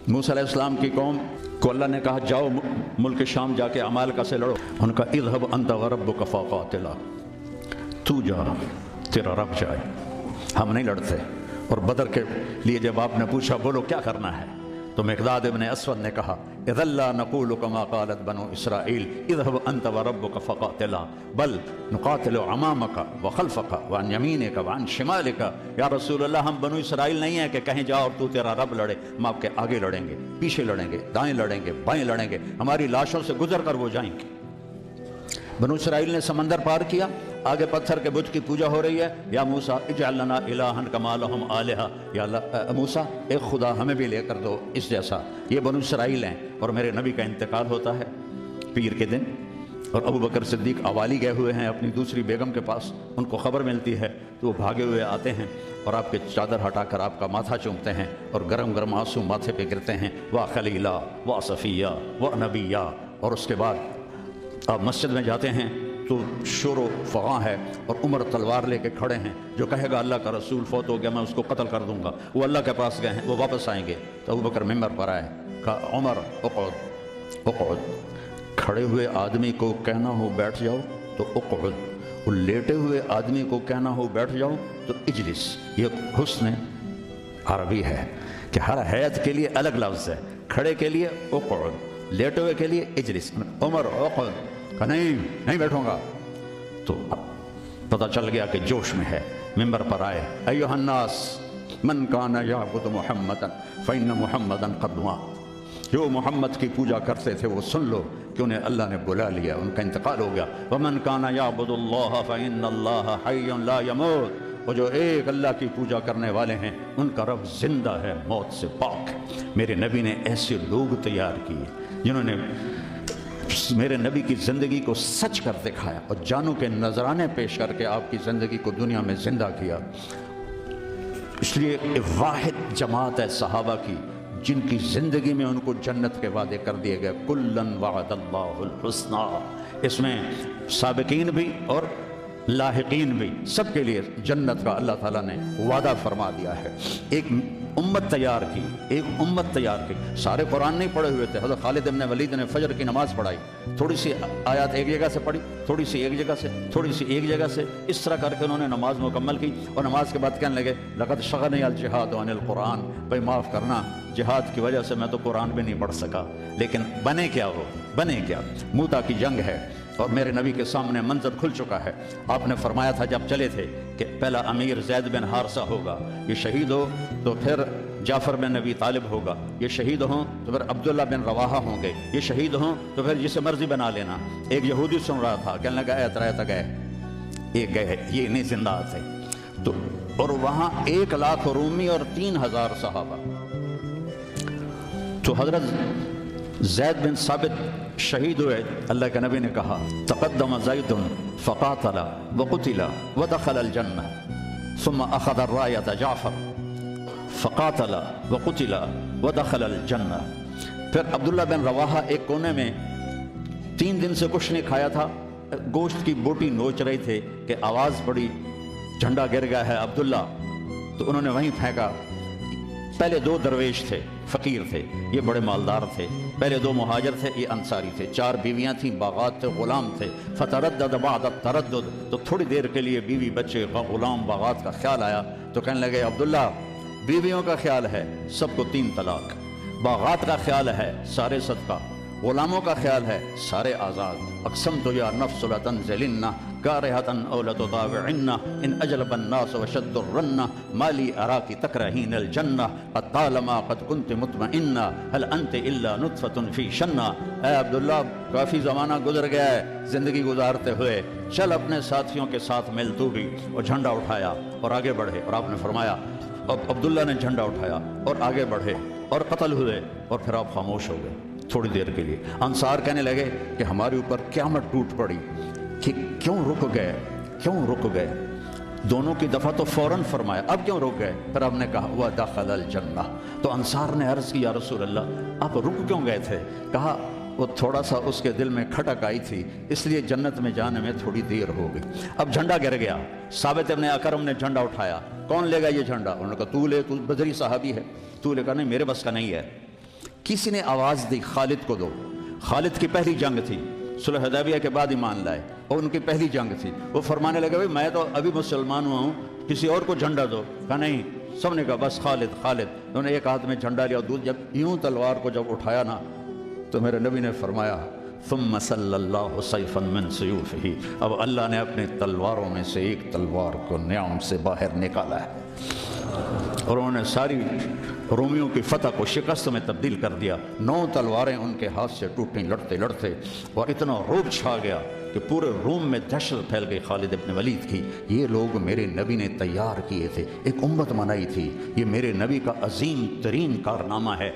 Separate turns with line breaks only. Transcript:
موسیٰ علیہ السلام کی قوم کو اللہ نے کہا جاؤ ملک شام جا کے عمالقہ سے لڑو، ان کا اذهب انت وربک فقاتلا، تو جا تیرا رب جائے، ہم نہیں لڑتے۔ اور بدر کے لیے جب آپ نے پوچھا بولو کیا کرنا ہے، تو مقداد ابن اسود نے کہا اذا لا نقول كما قالت بنو اسرائیل اذهب انت وربك فقاتلا بل نقاتل امامك وخلفك وعن يمينك وعن شمالك۔ یا رسول اللہ ہم بنو اسرائیل نہیں ہیں کہ کہیں جاؤ اور تو تیرا رب لڑے، ہم آپ کے آگے لڑیں گے، پیچھے لڑیں گے، دائیں لڑیں گے، بائیں لڑیں گے، ہماری لاشوں سے گزر کر وہ جائیں گے۔ بنو اسرائیل نے سمندر پار کیا، آگے پتھر کے بت کی پوجا ہو رہی ہے، یا موسیٰ اجعل لنا الہا کما لہم آلہہ، یا اللہ موسیٰ ایک خدا ہمیں بھی لے کر دو اس جیسا۔ یہ بنو اسرائیل ہیں، اور میرے نبی کا انتقال ہوتا ہے پیر کے دن، اور ابو بکر صدیق اوالی گئے ہوئے ہیں اپنی دوسری بیگم کے پاس، ان کو خبر ملتی ہے تو وہ بھاگے ہوئے آتے ہیں اور آپ کے چادر ہٹا کر آپ کا ماتھا چومتے ہیں اور گرم گرم آنسو ماتھے پہ گرتے ہیں، وا خلیلہ وا صفیہ وا نبیہ۔ اور اس کے بعد آپ مسجد میں جاتے ہیں تو شور و فغاں ہے، اور عمر تلوار لے کے کھڑے ہیں، جو کہے گا اللہ کا رسول فوت ہو گیا میں اس کو قتل کر دوں گا، وہ اللہ کے پاس گئے ہیں، وہ واپس آئیں گے۔ تو ابو بکر ممبر پر آئے، کہا عمر اقعد اقعد، کھڑے ہوئے آدمی کو کہنا ہو بیٹھ جاؤ تو اقعد، وہ لیٹے ہوئے آدمی کو کہنا ہو بیٹھ جاؤ تو اجلس۔ یہ حسن عربی ہے کہ ہر حیت کے لیے الگ لفظ ہے، کھڑے کے لیے اقعد، لیٹے ہوئے کے لیے اجلس۔ عمر اقعد، کہا نہیں بیٹھوں گا۔ تو پتہ چل گیا کہ جوش میں ہے، ممبر پر آئے، ایھا الناس من کان یعبد محمدا فإن محمدا قد مات، جو محمد کی پوجا کرتے تھے وہ سن لو کہ انہیں اللہ نے بلا لیا، ان کا انتقال ہو گیا۔ ومن کان یعبد اللہ فإن اللہ حی لا یموت، وہ جو ایک اللہ کی پوجا کرنے والے ہیں ان کا رب زندہ ہے، موت سے پاک ہے۔ میرے نبی نے ایسے لوگ تیار کیے جنہوں نے میرے نبی کی زندگی کو سچ کر دکھایا اور جانوں کے نذرانے پیش کر کے آپ کی زندگی کو دنیا میں زندہ کیا۔ اس لیے واحد جماعت ہے صحابہ کی جن کی زندگی میں ان کو جنت کے وعدے کر دیے گئے، کلن وعد اللہ الحسنی، اس میں سابقین بھی اور لاحقین بھی، سب کے لیے جنت کا اللہ تعالیٰ نے وعدہ فرما دیا ہے۔ ایک امت تیار کی، ایک امت تیار کی۔ سارے قرآن نہیں پڑھے ہوئے تھے، حضرت خالد بن ولید نے فجر کی نماز پڑھائی، تھوڑی سی آیات ایک جگہ سے پڑھی، تھوڑی سی ایک جگہ سے، تھوڑی سی ایک جگہ سے، اس طرح کر کے انہوں نے نماز مکمل کی، اور نماز کے بعد کہنے لگے لقد شغلنی الجہاد عن القرآن، بھائی معاف کرنا جہاد کی وجہ سے میں تو قرآن بھی نہیں پڑھ سکا، لیکن بنے کیا وہ بنے کیا، موتا کی جنگ ہے اور میرے نبی کے سامنے منظر کھل چکا ہے۔ آپ نے فرمایا تھا جب چلے تھے کہ پہلا امیر زید بن حارثہ ہوگا، یہ شہید ہو تو پھر جعفر بن ابی طالب ہوگا، یہ شہید ہوں تو پھر عبداللہ بن رواحہ ہوں گے، یہ شہید ہوں تو پھر جسے مرضی بنا لینا۔ ایک یہودی سن رہا تھا، کہنے لگا اعتراض گئے، یہ گئے، یہ نہیں زندہ تھے۔ تو اور وہاں 1,00,000 رومی اور 3,000 صحابہ۔ تو حضرت زید بن ثابت شہید ہوئے، اللہ کے نبی نے کہا تقدم زید فقاتل وقتل ودخل الجنہ ثم اخذ الرایۃ جعفر فقاتل وقتل ودخل الجنہ۔ پھر عبداللہ بن رواحہ ایک کونے میں 3 دن سے کچھ نہیں کھایا تھا، گوشت کی بوٹی نوچ رہے تھے کہ آواز پڑی جھنڈا گر گیا ہے عبداللہ، تو انہوں نے وہیں پھینکا۔ پہلے 2 درویش تھے، فقیر تھے، یہ بڑے مالدار تھے، پہلے 2 مہاجر تھے، یہ انصاری تھے، 4 بیویاں تھیں، باغات تھے، غلام تھے۔ فتردد بعد التردد، تو تھوڑی دیر کے لیے بیوی بچے غلام باغات کا خیال آیا، تو کہنے لگے عبداللہ بیویوں کا خیال ہے سب کو 3 طلاق، باغات کا خیال ہے سارے صدقہ، غلاموں کا خیال ہے سارے آزاد۔ اقسمت یا نفس لتنزلن کارہۃ او لتطاوعن ان اجلب الناس وشد الرن ما لی اراک تکرہین الجنہ قد طالما قد کنت مطمئنہ هل انت الا نطفۃ فی شنہ۔ اے عبداللہ کافی زمانہ گزر گیا ہے زندگی گزارتے ہوئے، چل اپنے ساتھیوں کے ساتھ مل تو بھی۔ اور جھنڈا اٹھایا اور آگے بڑھے، اور آپ نے فرمایا اب عبداللہ نے جھنڈا اٹھایا اور آگے بڑھے اور قتل ہوئے، اور پھر آپ خاموش ہو گئے تھوڑی دیر کے لیے۔ انصار کہنے لگے کہ ہمارے اوپر قیامت ٹوٹ پڑی کہ کیوں رک گئے۔ دونوں کی دفعہ تو فوراً فرمایا اب کیوں رک گئے، پھر آپ نے کہا وَدَخَلَ الْجَنَّةَ۔ تو انصار نے عرض کی یا رسول اللہ آپ رک کیوں گئے تھے؟ کہا وہ تھوڑا سا اس کے دل میں کھٹک آئی تھی، اس لیے جنت میں جانے میں تھوڑی دیر ہو گئی۔ اب جھنڈا گر گیا، ثابت ابن اکرم نے جھنڈا اٹھایا، کون لے گا یہ جھنڈا؟ انہوں نے کہا تو لے، تو بدری صحابی ہے، تو لے کہا نہیں میرے بس کا نہیں ہے۔ کسی نے آواز دی خالد کو دو. خالد کی پہلی جنگ تھی, صلح حدیبیہ کے بعد ایمان لائے, اور ان کی پہلی جنگ تھی. وہ فرمانے لگے بھائی میں تو ابھی مسلمان ہوا ہوں, کسی اور کو جھنڈا دو. کہا نہیں, سب نے کہا بس خالد خالد. انہوں نے ایک ہاتھ میں جھنڈا لیا, اور جب یوں تلوار کو جب اٹھایا نا, تو میرے نبی نے فرمایا ثم صلی اللہ سیفا من سیوفہ, اب اللہ نے اپنے تلواروں میں سے ایک تلوار کو نعم سے باہر نکالا ہے, اور انہوں نے ساری رومیوں کی فتح کو شکست میں تبدیل کر دیا. 9 تلواریں ان کے ہاتھ سے ٹوٹیں لڑتے لڑتے, اور اتنا رعب چھا گیا کہ پورے روم میں دہشت پھیل گئی خالد ابن ولید کی. یہ لوگ میرے نبی نے تیار کیے تھے, ایک امت بنائی تھی, یہ میرے نبی کا عظیم ترین کارنامہ ہے.